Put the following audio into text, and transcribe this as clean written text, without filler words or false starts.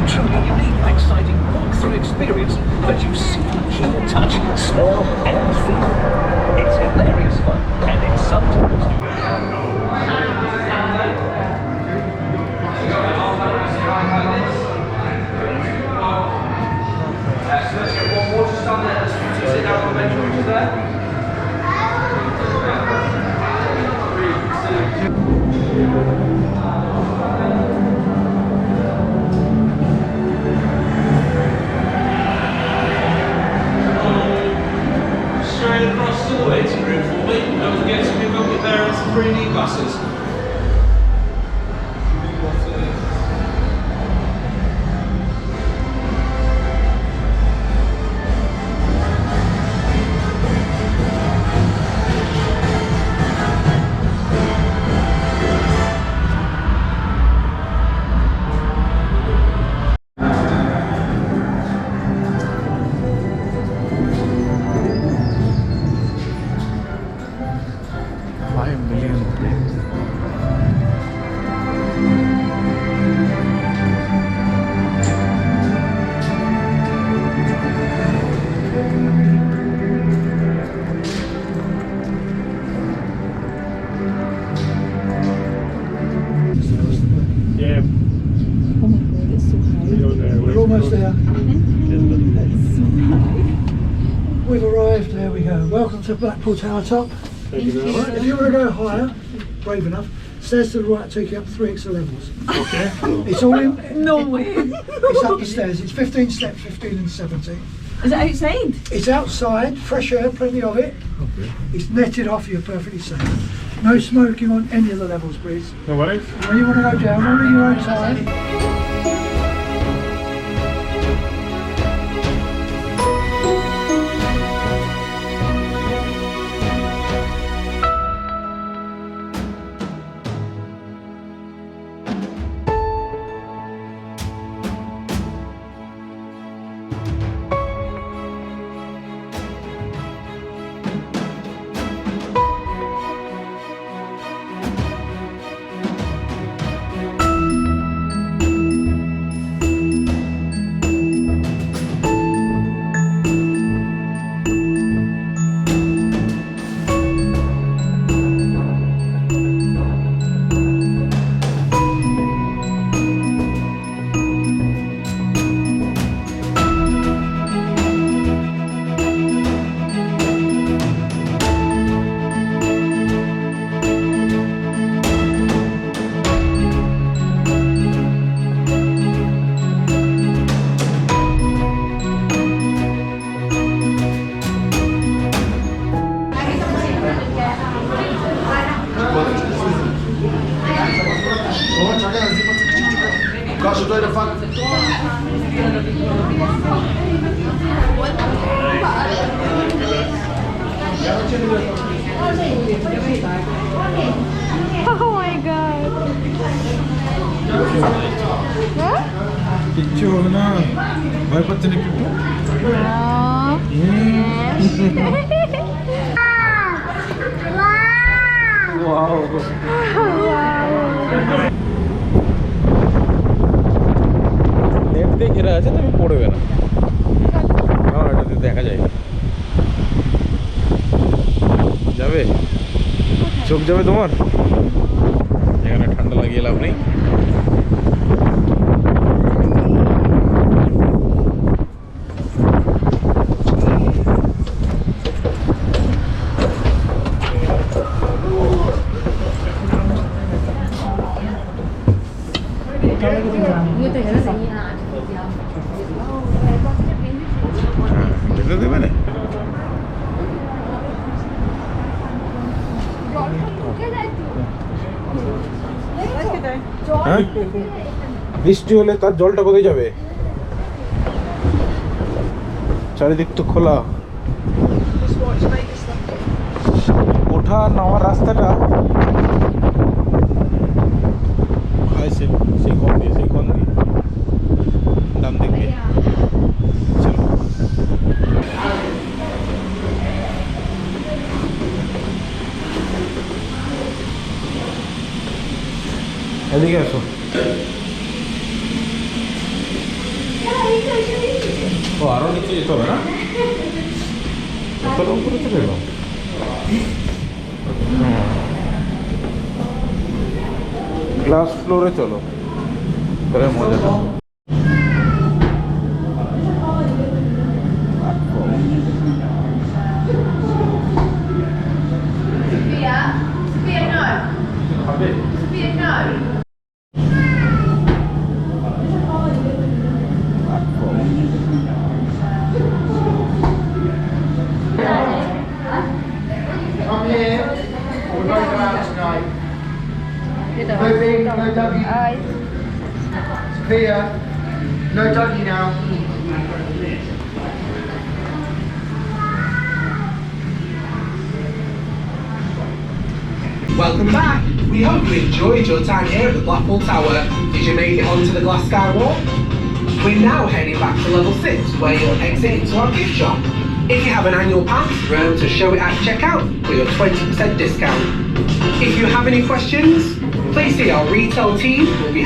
a truly unique and exciting walk-through experience that you see, hear, touch, smell and feel. It's hilarious fun and it's sometimes... So let's get one more just down there. Sit down on the bench over there. Straight across to the waiting room for me. Don't forget to pick up your parents' 3D glasses. We've arrived, there we go. Welcome to Blackpool Tower Top. Thank you very much. If you want to go higher, brave enough, stairs to the right take you up 3 extra levels. Okay. It's all in. No way. It's up the stairs. It's 15 steps, 15 and 17. Is it outside? It's outside, fresh air, plenty of it. Okay. It's netted off, you're perfectly safe. No smoking on any of the levels, please. No worries. When you want to go down, only your own time. Oh my god. কিচ্ছু হবে না ভয় পাচ্ছেন একটু wow net দিয়ে ঘেরা আছে তুমি পড়বে না এটাতে দেখা যায় যাবে চোখ যাবে তোমার এখানে ঠান্ডা লাগিয়ে লাভ নেই দেবে না হ্যাঁ বৃষ্টি হলে তার জলটা কোথায় যাবে চারিদিক তো খোলা ওঠা নামার রাস্তাটা সেই কোণ দিয়ে ডান দিক দিয়ে চলো এদিকে আসো ও আরো নিচে যেতে হবে না? এত উপরে চলে গেল। গ্লাস ফ্লোরে চলো, তাহলে মজা হবে। Come here. We're going to go out tonight. No big, no doggy. Sophia, no doggy now. Welcome back. We hope you enjoyed your time here at the Blackpool Tower. Did you make it onto the glass sky walk? We're now heading back to level 6, where you'll exit into our gift shop. If you have an annual pass, remember to show it at checkout for your 20% discount. If you have any questions, please see our retail team will be